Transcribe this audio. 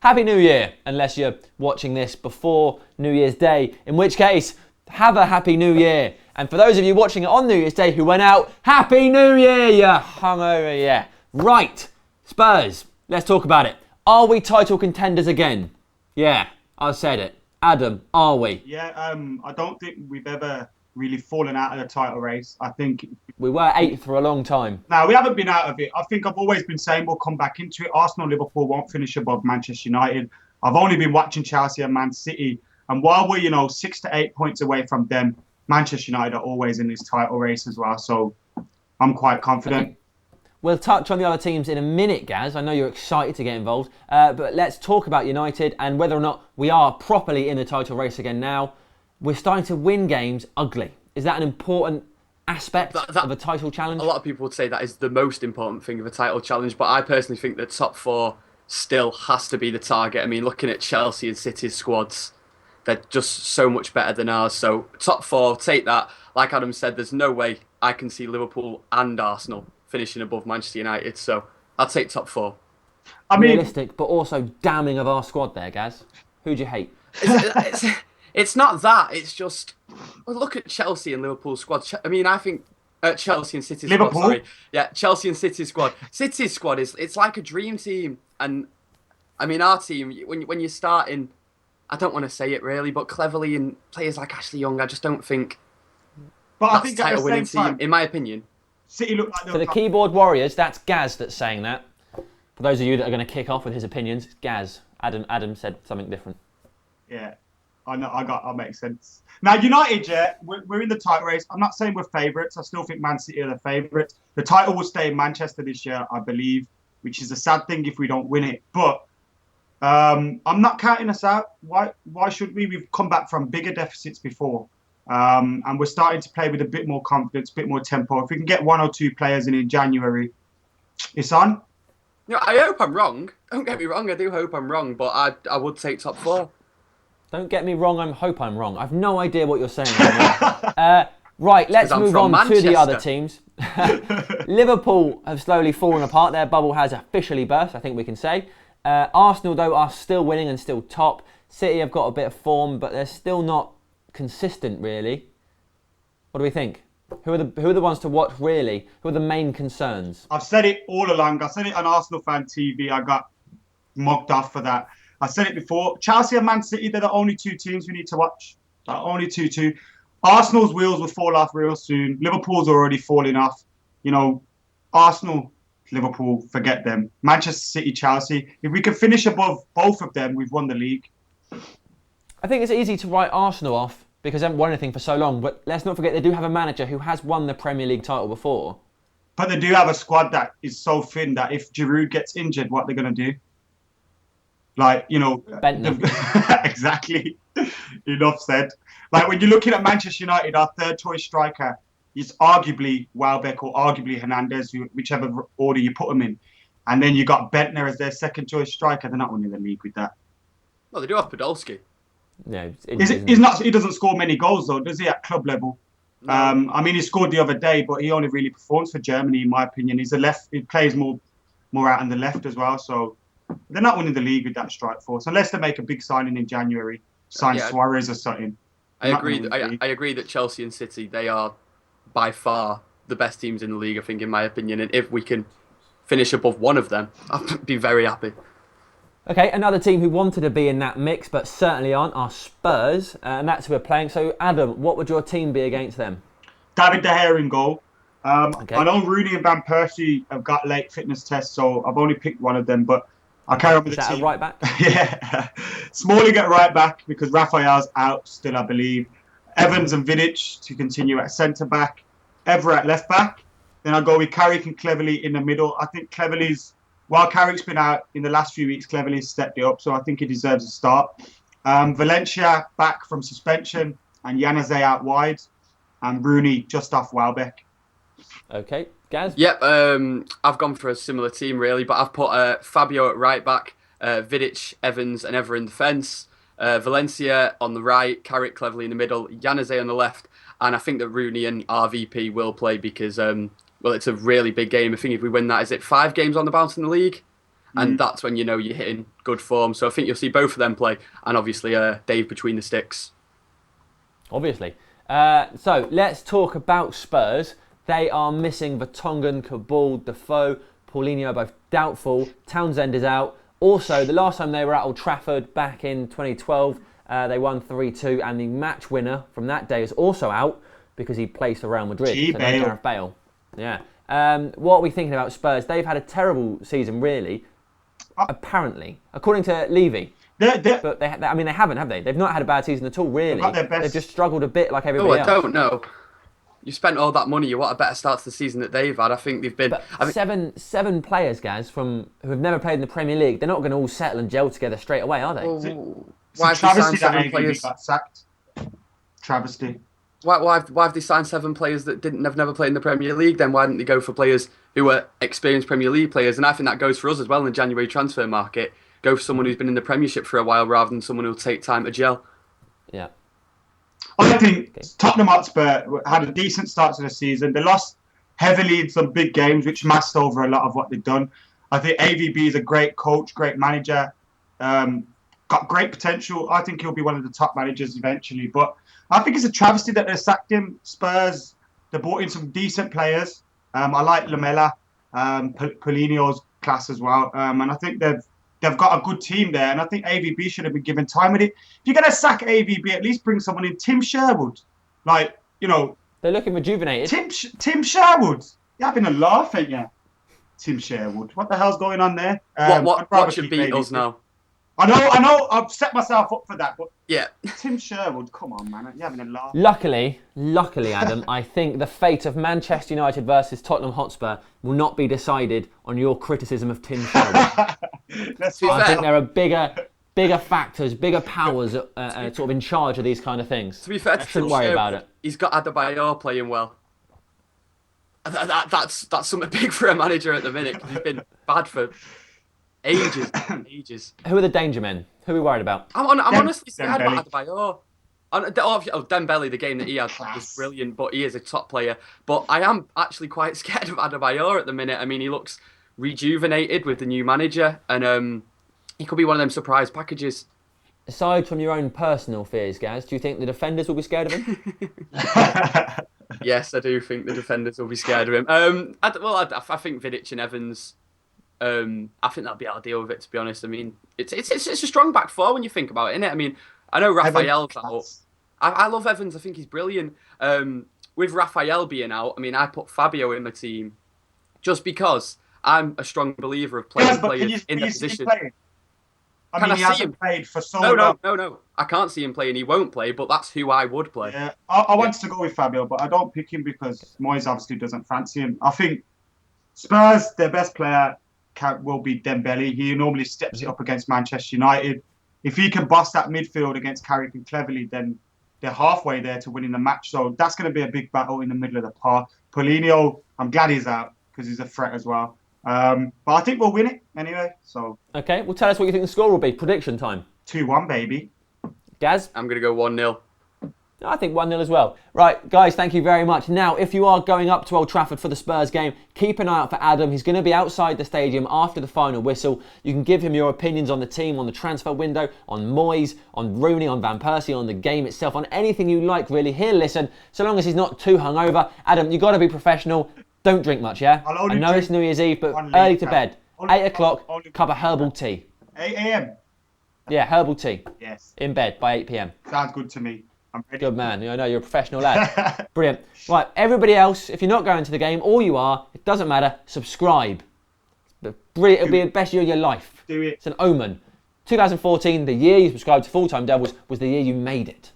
Happy New Year, unless you're watching this before New Year's Day, in which case, have a Happy New Year. And for those of you watching it on New Year's Day who went out, Happy New Year, you hungover, yeah. Right, Spurs, let's talk about it. Are we title contenders again? Yeah, I said it. Adam, are we? Yeah, I don't think we've ever really fallen out of the title race. I think We were 8th for a long time. now we haven't been out of it. I think I've always been saying we'll come back into it. Arsenal, Liverpool won't finish above Manchester United. I've only been watching Chelsea and Man City, and while we're 6 to 8 points away from them, Manchester United are always in this title race as well. So I'm quite confident. Okay. We'll touch on the other teams in a minute, Gaz. I know you're excited to get involved, but let's talk about United and whether or not we are properly in the title race again now. We're starting to win games ugly. Is that an important aspect of a title challenge? A lot of people would say that is the most important thing of a title challenge, but I personally think the top 4 still has to be the target. I mean, looking at Chelsea and City's squads, they're just so much better than ours. So top 4, take that. Like Adam said, there's no way I can see Liverpool and Arsenal finishing above Manchester United. So I'll take top 4. I mean, realistic, but also damning of our squad there, Gaz. Who do you hate? It's not that. It's just look at Chelsea and Liverpool's squad. I mean, I think Chelsea and City's Liverpool? squad. Sorry, yeah, Chelsea and City's squad. City's squad it's like a dream team, and I mean our team. When you're starting, I don't want to say it really, but cleverly and players like Ashley Young, I just don't think. but I That's think at title the winning same time, team, in my opinion. City look like For the keyboard warriors, that's Gaz that's saying that. For those of you that are going to kick off with his opinions, it's Gaz. Adam said something different. Yeah, I know. I make sense. Now, United, yeah, we're in the title race. I'm not saying we're favourites. I still think Man City are the favourites. The title will stay in Manchester this year, I believe, which is a sad thing if we don't win it. But I'm not counting us out. Why should we? We've come back from bigger deficits before. And we're starting to play with a bit more confidence, a bit more tempo. If we can get 1 or 2 players in January, it's on. I hope I'm wrong. Don't get me wrong. I do hope I'm wrong, but I would take top 4. Don't get me wrong, I hope I'm wrong. I've no idea what you're saying anymore. Right, let's move on to the other teams. Liverpool have slowly fallen apart. Their bubble has officially burst, I think we can say. Arsenal, though, are still winning and still top. City have got a bit of form, but they're still not consistent, really. What do we think? Who are the ones to watch, really? Who are the main concerns? I've said it all along. I said it on Arsenal Fan TV. I got mugged off for that. I said it before. Chelsea and Man City, they're the only 2 teams we need to watch. The only two. Arsenal's wheels will fall off real soon. Liverpool's already falling off. Arsenal, Liverpool, forget them. Manchester City, Chelsea. If we can finish above both of them, we've won the league. I think it's easy to write Arsenal off because they haven't won anything for so long. But let's not forget they do have a manager who has won the Premier League title before. But they do have a squad that is so thin that if Giroud gets injured, what they're going to do? Bentner. Exactly. Enough said. Like when you're looking at Manchester United, our third choice striker is arguably Welbeck or arguably Hernandez, whichever order you put them in. And then you got Bentner as their second choice striker. They're not winning the league with that. Well, they do have Podolski. Yeah, He doesn't score many goals though, does he, at club level? No. I mean, he scored the other day, but he only really performs for Germany, in my opinion. He's a left. He plays more out on the left as well. So they're not winning the league with that strike force unless they make a big signing in January, Suarez or something. I agree that Chelsea and City, they are by far the best teams in the league, I think, in my opinion. And if we can finish above one of them, I'll be very happy. Okay, another team who wanted to be in that mix but certainly aren't are Spurs, and that's who we're playing. So, Adam, what would your team be against them? David De Gea in goal. Okay. I know Rooney and Van Persie have got late fitness tests, so I've only picked one of them, but I carry on with the team. Is that a right back? Yeah. Smalling at right back because Raphael's out still, I believe. Evans and Vidic to continue at centre back. Ever at left back. Then I go with Carrick and Cleverley in the middle. I think Cleverley's, while Carrick's been out in the last few weeks, Cleverley's stepped it up, so I think he deserves a start. Valencia back from suspension and Januzaj out wide. And Rooney just off Welbeck. Okay, Gaz? Yep, I've gone for a similar team really, but I've put Fabio at right back, Vidic, Evans and Ever in defence, Valencia on the right, Carrick Cleverley in the middle, Januzaj on the left, and I think that Rooney and RVP will play because, it's a really big game. I think if we win that, is it 5 games on the bounce in the league? and that's when you know you're hitting good form. So I think you'll see both of them play, and obviously Dave between the sticks. Obviously. So let's talk about Spurs. They are missing Vertonghen, Kabul, Defoe, Paulinho, both doubtful. Townsend is out. Also, the last time they were at Old Trafford back in 2012, they won 3-2, and the match winner from that day is also out because he plays for Real Madrid. So no Gareth Bale. Yeah. What are we thinking about Spurs? They've had a terrible season, really. Apparently, according to Levy. But they haven't, have they? They've not had a bad season at all, really. They've just struggled a bit like everybody else. I don't know. You spent all that money. You want a better start to the season that they've had. I think they've been... Seven players, Gaz, who have never played in the Premier League. They're not going to all settle and gel together straight away, are they? Why have they signed 7 players? Got sacked. Travesty. Why have they signed 7 players that have never played in the Premier League? Then why didn't they go for players who are experienced Premier League players? And I think that goes for us as well in the January transfer market. Go for someone who's been in the Premiership for a while rather than someone who'll take time to gel. Yeah. I think Tottenham Hotspur had a decent start to the season. They lost heavily in some big games, which masked over a lot of what they've done. I think AVB is a great coach, great manager, got great potential. I think he'll be one of the top managers eventually. But I think it's a travesty that they sacked him. Spurs, they brought in some decent players. I like Lamela, Paulinho's class as well. And I think they've got a good team there, and I think AVB should have been given time with it. If you're going to sack AVB, at least bring someone in. Tim Sherwood. They're looking rejuvenated. Tim Sherwood. You're having a laugh, ain't you? Tim Sherwood. What the hell's going on there? What should beat us now? I know. I've set myself up for that, but yeah. Tim Sherwood, come on, man. You're having a laugh. Luckily, Adam, I think the fate of Manchester United versus Tottenham Hotspur will not be decided on your criticism of Tim Sherwood. I think there are bigger factors, bigger powers sort of in charge of these kind of things. To be fair, shouldn't worry about it. He's got Adebayor playing well. That's something big for a manager at the minute, because he's been bad for ages. Who are the danger men? Who are we worried about? I'm honestly scared about Adebayor. Dembele, the game that he had was brilliant, but he is a top player. But I am actually quite scared of Adebayor at the minute. I mean, he looks rejuvenated with the new manager, and he could be one of them surprise packages. Aside from your own personal fears, Gaz, do you think the defenders will be scared of him? Yes, I do think the defenders will be scared of him. I think Vidic and Evans... I think that'll be able to deal with it, to be honest. I mean, it's a strong back four when you think about it, isn't it? I mean, I know Raphael's out. I love Evans. I think he's brilliant. With Raphael being out, I mean, I put Fabio in the team just because I'm a strong believer of players in the position. I mean, he hasn't played for so long. No. I can't see him play, and he won't play, but that's who I would play. Yeah, I wanted to go with Fabio, but I don't pick him because Moyes obviously doesn't fancy him. I think Spurs, their best player will be Dembele. He normally steps it up against Manchester United. If he can boss that midfield against Carrick and Cleverley, then they're halfway there to winning the match. So that's going to be a big battle in the middle of the park. Paulinho, I'm glad he's out because he's a threat as well. But I think we'll win it anyway. So okay, well, tell us what you think the score will be. Prediction time. 2-1, baby. Gaz? I'm going to go 1-0. I think 1-0 as well. Right, guys, thank you very much. Now, if you are going up to Old Trafford for the Spurs game, keep an eye out for Adam. He's going to be outside the stadium after the final whistle. You can give him your opinions on the team, on the transfer window, on Moyes, on Rooney, on Van Persie, on the game itself, on anything you like, really. He'll listen, so long as he's not too hungover. Adam, you've got to be professional. Don't drink much, yeah? I know it's New Year's Eve, but early to bed. 8 o'clock, cup of herbal tea. 8 a.m.? Yeah, herbal tea. Yes. In bed by 8 p.m. Sounds good to me. I'm ready. Good man. I know you're a professional lad. Brilliant. Right, everybody else, if you're not going to the game, or you are, it doesn't matter, subscribe. Brilliant. It'll be the best year of your life. Do it. It's an omen. 2014, the year you subscribed to Full Time Devils, was the year you made it.